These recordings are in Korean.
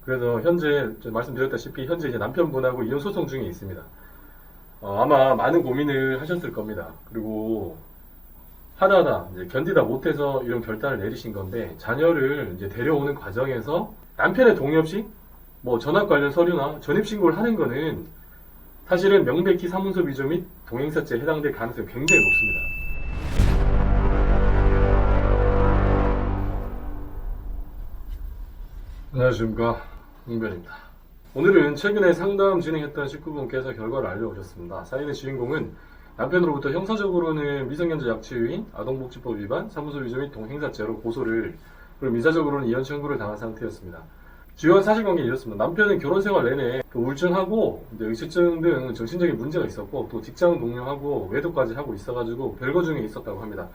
그래서 현재 말씀드렸다시피 현재 이제 남편분하고 이혼 소송 중에 있습니다. 아마 많은 고민을 하셨을 겁니다. 그리고 하다하다 이제 견디다 못해서 이런 결단을 내리신 건데, 자녀를 이제 데려오는 과정에서 남편의 동의 없이 뭐 전학 관련 서류나 전입신고를 하는 거는 사실은 명백히 사문서 위조 및 동행사죄에 해당될 가능성이 굉장히 높습니다. 안녕하십니까, 홍변입니다. 오늘은 최근에 상담 진행했던 식구분께서 결과를 알려오셨습니다. 사연의 주인공은 남편으로부터 형사적으로는 미성년자 약취유인, 아동복지법 위반, 사무소 위조 및 동행사죄로 고소를, 그리고 민사적으로는 이혼 청구를 당한 상태였습니다. 주요한 사실관계는 이렇습니다. 남편은 결혼생활 내내 우울증하고 의식증 등 정신적인 문제가 있었고, 또 직장 동료하고 외도까지 하고 있어가지고 별거 중에 있었다고 합니다.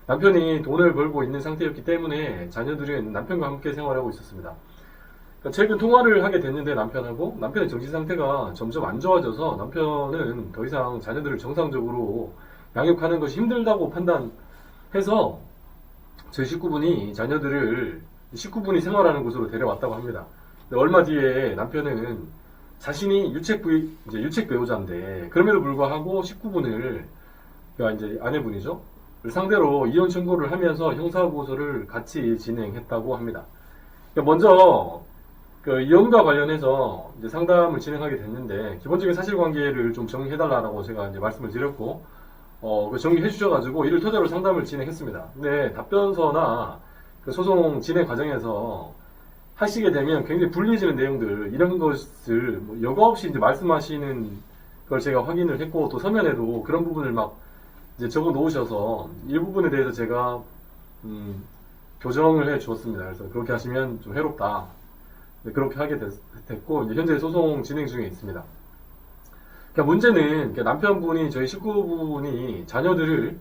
남편이 돈을 벌고 있는 상태였기 때문에 자녀들은 남편과 함께 생활하고 있었습니다. 최근 통화를 하게 됐는데 남편의 정신 상태가 점점 안 좋아져서 남편은 더 이상 자녀들을 정상적으로 양육하는 것이 힘들다고 판단해서 저희 식구분이 생활하는 곳으로 데려왔다고 합니다. 근데 얼마 뒤에 남편은 자신이 유책 배우자인데, 그럼에도 불구하고 식구분을, 그러니까 이제 아내분이죠, 상대로 이혼 청구를 하면서 형사고소를 같이 진행했다고 합니다. 그러니까 먼저 이혼과 관련해서 이제 상담을 진행하게 됐는데, 기본적인 사실관계를 좀 정리해달라고 제가 이제 말씀을 드렸고, 정리해 주셔가지고 이를 토대로 상담을 진행했습니다. 근데 답변서나 소송 진행 과정에서 하시게 되면 굉장히 불리해지는 내용들, 이런 것을 뭐 여과 없이 이제 말씀하시는 걸 제가 확인을 했고, 또 서면에도 그런 부분을 막 이제 적어 놓으셔서 이 부분에 대해서 제가 교정을 해 주었습니다. 그래서 그렇게 하시면 좀 해롭다, 그렇게 하게 됐고, 이제 현재 소송 진행 중에 있습니다. 그러니까 문제는 남편분이, 저희 식구분이 자녀들을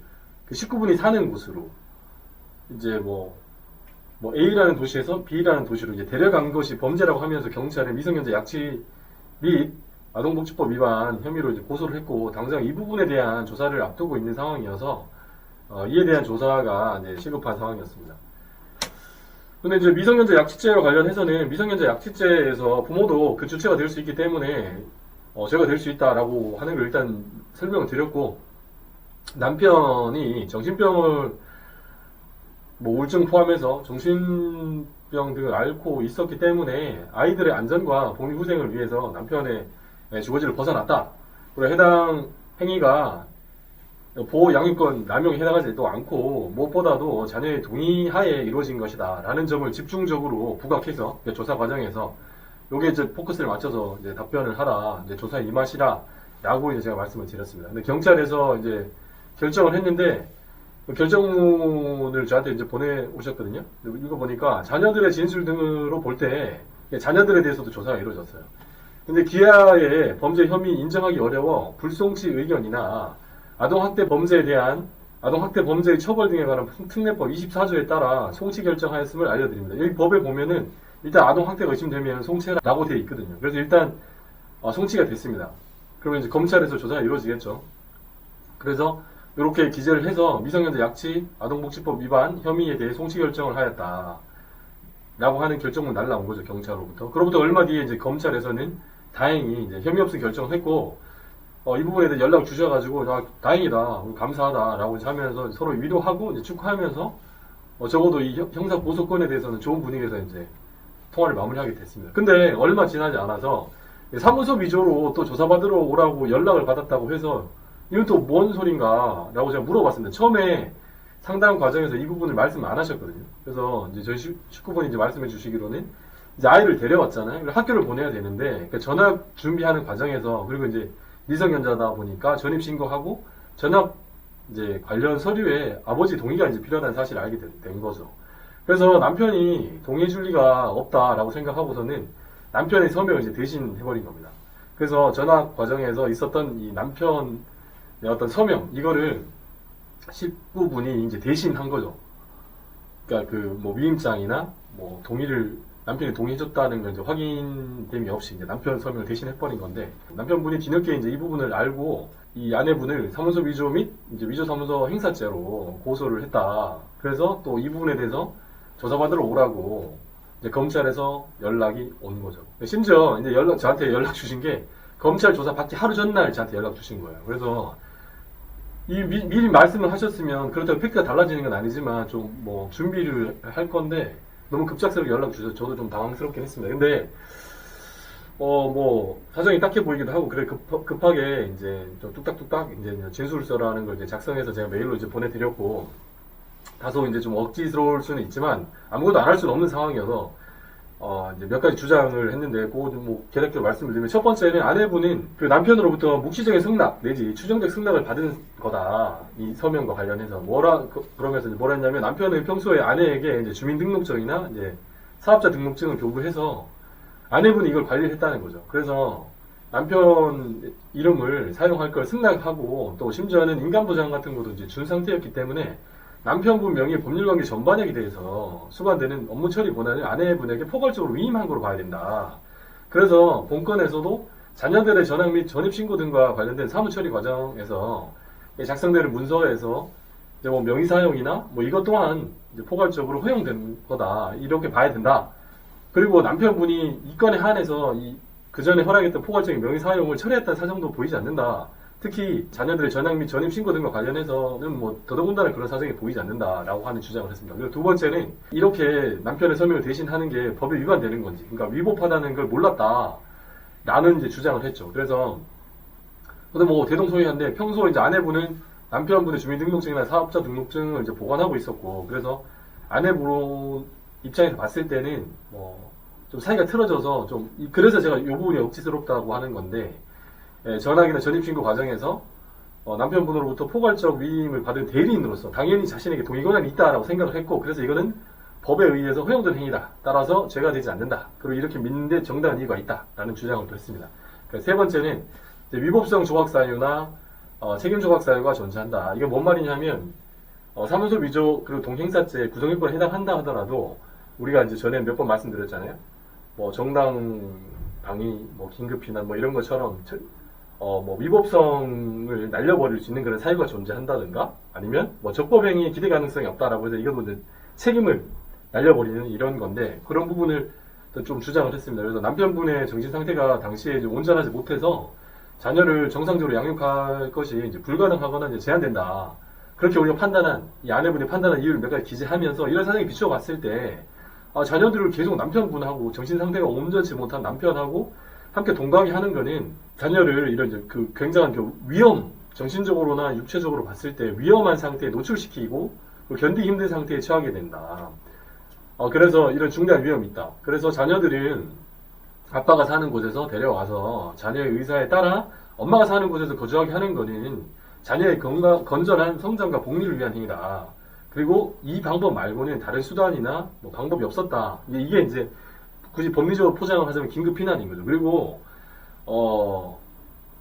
식구분이 사는 곳으로 이제 뭐 A라는 도시에서 B라는 도시로 이제 데려간 것이 범죄라고 하면서 경찰에 미성년자 약취 및 아동복지법 위반 혐의로 이제 고소를 했고, 당장 이 부분에 대한 조사를 앞두고 있는 상황이어서 이에 대한 조사가 이제 시급한 상황이었습니다. 근데 이제 미성년자 약취죄와 관련해서는 미성년자 약취죄에서 부모도 그 주체가 될 수 있기 때문에 제가 될 수 있다라고 하는 걸 일단 설명을 드렸고, 남편이 정신병을 우울증 포함해서 정신병 등을 앓고 있었기 때문에 아이들의 안전과 복리후생을 위해서 남편의 주거지를 벗어났다. 그리고 해당 행위가 보호 양육권 남용에 해당하지도 않고 무엇보다도 자녀의 동의하에 이루어진 것이다 라는 점을 집중적으로 부각해서 조사 과정에서 요게 이제 포커스를 맞춰서 이제 답변을 하라, 이제 조사에 임하시라 라고 이제 제가 말씀을 드렸습니다. 근데 경찰에서 이제 결정을 했는데, 그 결정문을 저한테 이제 보내오셨거든요. 이거 보니까 자녀들의 진술 등으로 볼 때 자녀들에 대해서도 조사가 이루어졌어요. 근데 기아의 범죄 혐의 인정하기 어려워 불송치 의견이나 아동학대 범죄의 처벌 등에 관한 특례법 24조에 따라 송치 결정하였음을 알려드립니다. 여기 법에 보면은 일단 아동학대가 의심되면 송치라고 되어 있거든요. 그래서 일단 송치가 됐습니다. 그러면 이제 검찰에서 조사가 이루어지겠죠. 그래서 이렇게 기재를 해서 미성년자 약취, 아동복지법 위반 혐의에 대해 송치 결정을 하였다 라고 하는 결정문 날라온 거죠, 경찰로부터. 그로부터 얼마 뒤에 이제 검찰에서는 다행히 이제 혐의 없음 결정을 했고, 이 부분에 대해 연락을 주셔가지고, 다행이다, 감사하다 라고 하면서 서로 위로하고 이제 축하하면서 적어도 이 형사 고소건에 대해서는 좋은 분위기에서 이제 통화를 마무리하게 됐습니다. 근데 얼마 지나지 않아서 사무소 위조로 또 조사받으러 오라고 연락을 받았다고 해서 이건 또 뭔 소린가 라고 제가 물어봤습니다. 처음에 상담 과정에서 이 부분을 말씀 안 하셨거든요. 그래서 이제 저희 식구분이 이제 말씀해 주시기로는 이제 아이를 데려왔잖아요. 학교를 보내야 되는데, 그러니까 전학 준비하는 과정에서, 그리고 이제 미성년자다 보니까 전입신고하고 전학 이제 관련 서류에 아버지 동의가 이제 필요하다는 사실을 알게 된 거죠. 그래서 남편이 동의해줄 리가 없다라고 생각하고서는 남편의 서명을 이제 대신 해버린 겁니다. 그래서 전학 과정에서 있었던 이 남편의 어떤 서명, 이거를 식구분이 이제 대신 한 거죠. 그러니까 위임장이나 남편이 동의해줬다는 건 이제 확인됨이 없이 이제 남편 서명을 대신 해버린 건데, 남편분이 뒤늦게 이제 이 부분을 알고 이 아내분을 사무소 위조 및 이제 위조 사무소 행사죄로 고소를 했다. 그래서 또 이 부분에 대해서 조사받으러 오라고 이제 검찰에서 연락이 온 거죠. 심지어 이제 저한테 연락 주신 게 검찰 조사 받기 하루 전날 저한테 연락 주신 거예요. 그래서 미리 말씀을 하셨으면 그렇다고 팩트가 달라지는 건 아니지만 좀 뭐 준비를 할 건데 너무 급작스럽게 연락 주셔서 저도 좀 당황스럽긴 했습니다. 근데 뭐 사정이 딱해 보이기도 하고 그래 급하게 이제 좀 뚝딱뚝딱 이제 진술서라는 걸 이제 작성해서 제가 메일로 이제 보내드렸고 다소 이제 좀 억지스러울 수는 있지만 아무것도 안 할 수는 없는 상황이어서 이제 몇 가지 주장을 했는데 그거 뭐 개략적으로 말씀을 드리면 첫 번째는 아내분은 그 남편으로부터 묵시적인 승낙 내지 추정적 승낙을 받은 거다 이 서명과 관련해서 그러면서 뭐라 했냐면 남편은 평소에 아내에게 이제 주민등록증이나 이제 사업자 등록증을 교부해서 아내분이 이걸 관리를 했다는 거죠. 그래서 남편 이름을 사용할 걸 승낙하고 또 심지어는 인감도장 같은 것도 이제 준 상태였기 때문에 남편분 명의 법률관계 전반에 대해서 수반되는 업무 처리 권한을 아내분에게 포괄적으로 위임한 걸로 봐야 된다. 그래서 본건에서도 자녀들의 전학 및 전입신고 등과 관련된 사무처리 과정에서 작성되는 문서에서 이제 뭐 명의 사용이나 뭐 이것 또한 이제 포괄적으로 허용된 거다. 이렇게 봐야 된다. 그리고 남편분이 이 건에 한해서 그 전에 허락했던 포괄적인 명의 사용을 철회했다는 사정도 보이지 않는다. 특히 자녀들의 전학 및 전입신고 등과 관련해서는 뭐 더더군다나 그런 사정이 보이지 않는다라고 하는 주장을 했습니다. 그리고 두 번째는 이렇게 남편의 서명을 대신하는 게 법에 위반되는 건지, 그러니까 위법하다는 걸 몰랐다라는 이제 주장을 했죠. 그래서 근데 뭐 대동소이한데 평소 이제 아내분은 남편분의 주민등록증이나 사업자 등록증을 이제 보관하고 있었고, 그래서 아내분 입장에서 봤을 때는 뭐 좀 사이가 틀어져서 좀 그래서 제가 이 부분이 억지스럽다고 하는 건데. 전학이나 전입신고 과정에서 남편분으로부터 포괄적 위임을 받은 대리인으로서 당연히 자신에게 동의권한이 있다라고 생각을 했고, 그래서 이거는 법에 의해서 허용된 행위다. 따라서 죄가 되지 않는다. 그리고 이렇게 믿는데 정당한 이유가 있다라는 주장을 또 했습니다. 세 번째는 위법성 조각 사유나 책임 조각 사유가 존재한다. 이게 뭔 말이냐면 사무소 위조 그리고 동행사죄 구성요건에 해당한다 하더라도 우리가 이제 전에 몇 번 말씀드렸잖아요. 뭐 정당 방위, 뭐 긴급 피난 뭐 이런 것처럼 뭐 위법성을 날려버릴 수 있는 그런 사유가 존재한다든가 아니면 뭐 적법행위 기대 가능성이 없다라고 해서 이건 뭐 책임을 날려버리는 이런 건데 그런 부분을 좀 주장을 했습니다. 그래서 남편분의 정신 상태가 당시에 이제 온전하지 못해서 자녀를 정상적으로 양육할 것이 이제 불가능하거나 이제 제한된다. 그렇게 우리가 이 아내분이 판단한 이유를 몇 가지 기재하면서 이런 사정에 비춰봤을 때 자녀들을 계속 남편분하고 정신 상태가 온전치 못한 남편하고 함께 동거하게 하는 거는 자녀를 이런 그 굉장한 위험, 정신적으로나 육체적으로 봤을 때 위험한 상태에 노출시키고 견디기 힘든 상태에 처하게 된다. 그래서 이런 중대한 위험이 있다. 그래서 자녀들은 아빠가 사는 곳에서 데려와서 자녀의 의사에 따라 엄마가 사는 곳에서 거주하게 하는 거는 자녀의 건전한 성장과 복리를 위한 행위다. 그리고 이 방법 말고는 다른 수단이나 뭐 방법이 없었다. 이게 이제 굳이 법리적으로 포장을 하자면 긴급 피난인 거죠. 그리고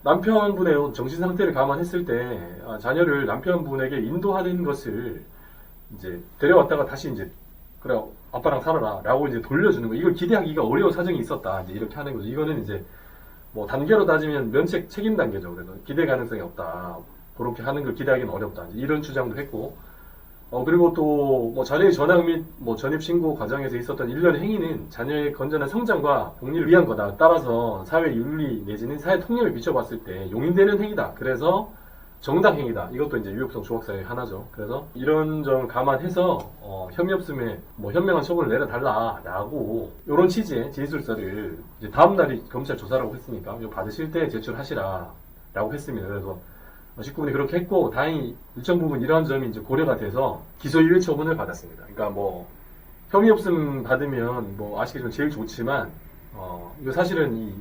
남편분의 정신 상태를 감안했을 때 자녀를 남편분에게 인도하는 것을 이제 데려왔다가 다시 이제 그래 아빠랑 살아라라고 이제 돌려주는 거. 이걸 기대하기가 어려운 사정이 있었다. 이제 이렇게 하는 거죠. 이거는 이제 뭐 단계로 따지면 면책 책임 단계죠. 그래서 기대 가능성이 없다. 그렇게 하는 걸 기대하기는 어렵다. 이런 주장도 했고. 그리고 또 뭐 자녀의 전학 및 뭐 전입신고 과정에서 있었던 일련의 행위는 자녀의 건전한 성장과 복리를 위한 거다. 따라서 사회 윤리 내지는 사회 통념에 비춰봤을 때 용인되는 행위다. 그래서 정당 행위다. 이것도 이제 위법성 조각사의 하나죠. 그래서 이런 점을 감안해서 혐의 없음에 뭐 현명한 처분을 내려달라라고 이런 취지의 진술서를 이제 다음 날이 검찰 조사라고 했으니까 이거 받으실 때 제출하시라라고 했습니다. 그래서 직구분이 그렇게 했고 다행히 일정 부분 이러한 점이 이제 고려가 돼서 기소유예 처분을 받았습니다. 그러니까 뭐 혐의 없음 받으면 뭐 아시겠지만 제일 좋지만 이거 사실은 이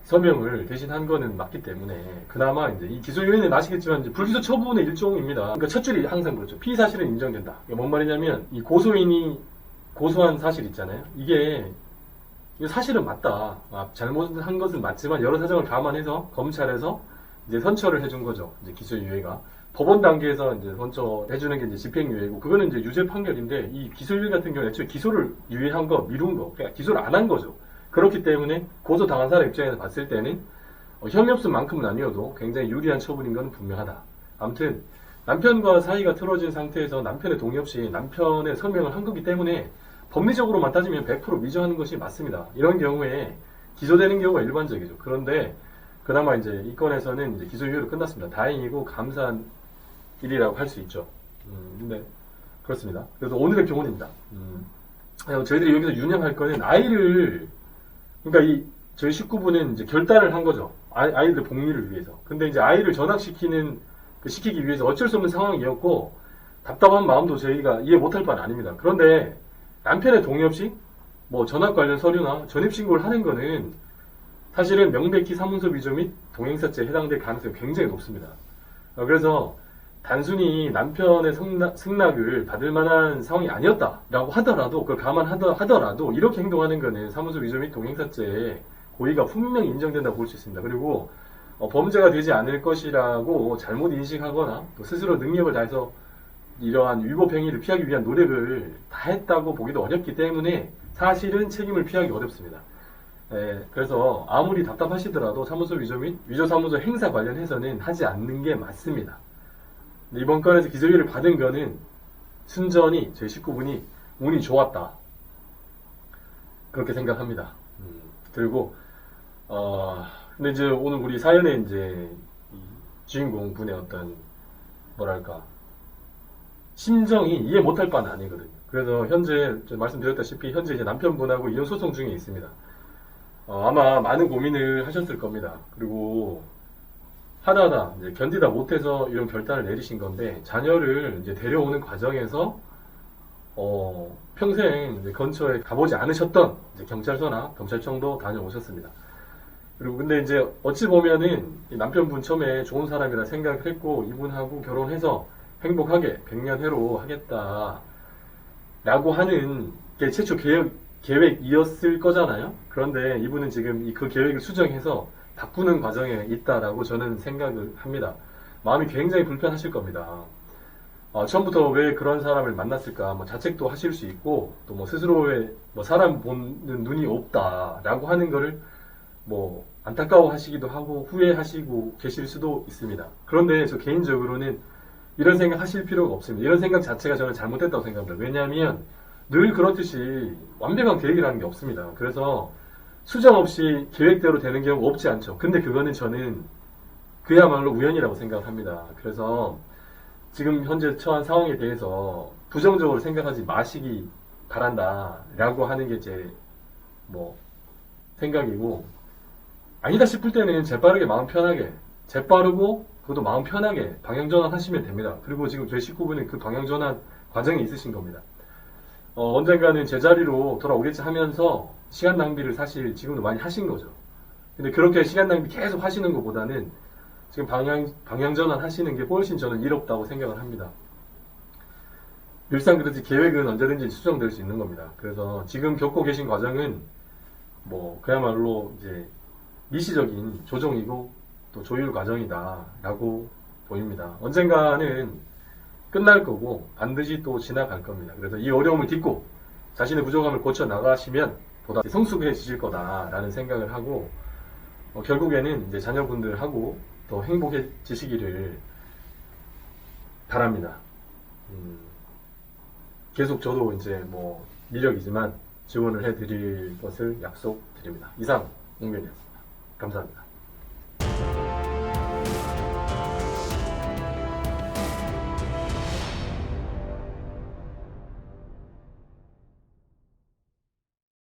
서명을 대신한 거는 맞기 때문에 그나마 이제 이 기소유예는 아시겠지만 이제 불기소 처분의 일종입니다. 그러니까 첫 줄이 항상 그렇죠. 피의 사실은 인정된다. 이게 뭔 말이냐면 이 고소인이 고소한 사실 있잖아요. 이게 사실은 맞다. 잘못한 것은 맞지만 여러 사정을 감안해서 검찰에서 이제 선처를 해준 거죠. 이제 기소유예가. 법원 단계에서 이제 선처해주는 게 이제 집행유예고, 그거는 이제 유죄 판결인데, 이 기소유예 같은 경우는 애초에 기소를 유예한 거, 미룬 거, 그러니까 기소를 안 한 거죠. 그렇기 때문에 고소당한 사람 입장에서 봤을 때는 혐의 없음만큼은 아니어도 굉장히 유리한 처분인 건 분명하다. 아무튼 남편과 사이가 틀어진 상태에서 남편의 동의 없이 남편의 서명을 한 거기 때문에 법리적으로만 따지면 100% 위조하는 것이 맞습니다. 이런 경우에 기소되는 경우가 일반적이죠. 그런데 그나마 이제 이 건에서는 이제 기소 유예로 끝났습니다. 다행이고 감사한 일이라고 할 수 있죠. 근데 그렇습니다. 그래서 오늘의 교훈입니다. 저희들이 여기서 유념할 거는 아이를, 그러니까 저희 식구분은 이제 결단을 한 거죠. 아이들 복리를 위해서. 근데 이제 아이를 시키기 위해서 어쩔 수 없는 상황이었고, 답답한 마음도 저희가 이해 못할 바는 아닙니다. 그런데 남편의 동의 없이 뭐 전학 관련 서류나 전입신고를 하는 거는 사실은 명백히 사문서 위조 및 동행사죄에 해당될 가능성이 굉장히 높습니다. 그래서 단순히 남편의 승낙을 받을 만한 상황이 아니었다라고 하더라도, 그걸 감안하더라도 이렇게 행동하는 거는 사문서 위조 및 동행사죄에 고의가 분명히 인정된다고 볼 수 있습니다. 그리고 범죄가 되지 않을 것이라고 잘못 인식하거나 또 스스로 능력을 다해서 이러한 위법 행위를 피하기 위한 노력을 다 했다고 보기도 어렵기 때문에 사실은 책임을 피하기 어렵습니다. 그래서 아무리 답답하시더라도 사무소 위조 및 위조사무소 행사 관련해서는 하지 않는 게 맞습니다. 이번 건에서 기소유예를 받은 거는 순전히 저희 식구분이 운이 좋았다, 그렇게 생각합니다. 그리고 근데 이제 오늘 우리 사연의 이제 주인공 분의 어떤 뭐랄까 심정이 이해 못할 바는 아니거든요. 그래서 현재 말씀드렸다시피 현재 이제 남편분하고 이혼 소송 중에 있습니다. 아마 많은 고민을 하셨을 겁니다. 그리고 하다하다 이제 견디다 못해서 이런 결단을 내리신 건데, 자녀를 이제 데려오는 과정에서 평생 이제 근처에 가보지 않으셨던 이제 경찰서나 경찰청도 다녀오셨습니다. 그리고 근데 이제 어찌 보면은 남편분 처음에 좋은 사람이라 생각을 했고, 이분하고 결혼해서 행복하게 100년해로 하겠다 라고 하는 게 최초 계획이었을 거잖아요. 그런데 이분은 지금 그 계획을 수정해서 바꾸는 과정에 있다라고 저는 생각을 합니다. 마음이 굉장히 불편하실 겁니다. 처음부터 왜 그런 사람을 만났을까, 뭐 자책도 하실 수 있고, 또 뭐 스스로의 뭐 사람 보는 눈이 없다라고 하는 거를 뭐 안타까워 하시기도 하고 후회하시고 계실 수도 있습니다. 그런데 저 개인적으로는 이런 생각 하실 필요가 없습니다. 이런 생각 자체가 저는 잘못됐다고 생각합니다. 왜냐하면 늘 그렇듯이 완벽한 계획이라는 게 없습니다. 그래서 수정 없이 계획대로 되는 경우가 없지 않죠. 근데 그거는 저는 그야말로 우연이라고 생각을 합니다. 그래서 지금 현재 처한 상황에 대해서 부정적으로 생각하지 마시기 바란다 라고 하는 게 제 생각이고, 아니다 싶을 때는 재빠르게 마음 편하게, 재빠르고 그것도 마음 편하게 방향전환 하시면 됩니다. 그리고 지금 저희 식구분은 그 방향전환 과정에 있으신 겁니다. 언젠가는 제자리로 돌아오겠지 하면서 시간 낭비를 사실 지금도 많이 하신 거죠. 근데 그렇게 시간 낭비 계속 하시는 것보다는 지금 방향전환 하시는 게 훨씬 저는 이롭다고 생각을 합니다. 일상 그렇지 계획은 언제든지 수정될 수 있는 겁니다. 그래서 지금 겪고 계신 과정은 그야말로 이제 미시적인 조정이고 또 조율 과정이다 라고 보입니다. 언젠가는 끝날 거고 반드시 또 지나갈 겁니다. 그래서 이 어려움을 딛고 자신의 부족함을 고쳐 나가시면 보다 성숙해지실 거다라는 생각을 하고, 결국에는 이제 자녀분들하고 더 행복해지시기를 바랍니다. 계속 저도 이제 미력이지만 지원을 해드릴 것을 약속드립니다. 이상 옥면이었습니다. 감사합니다.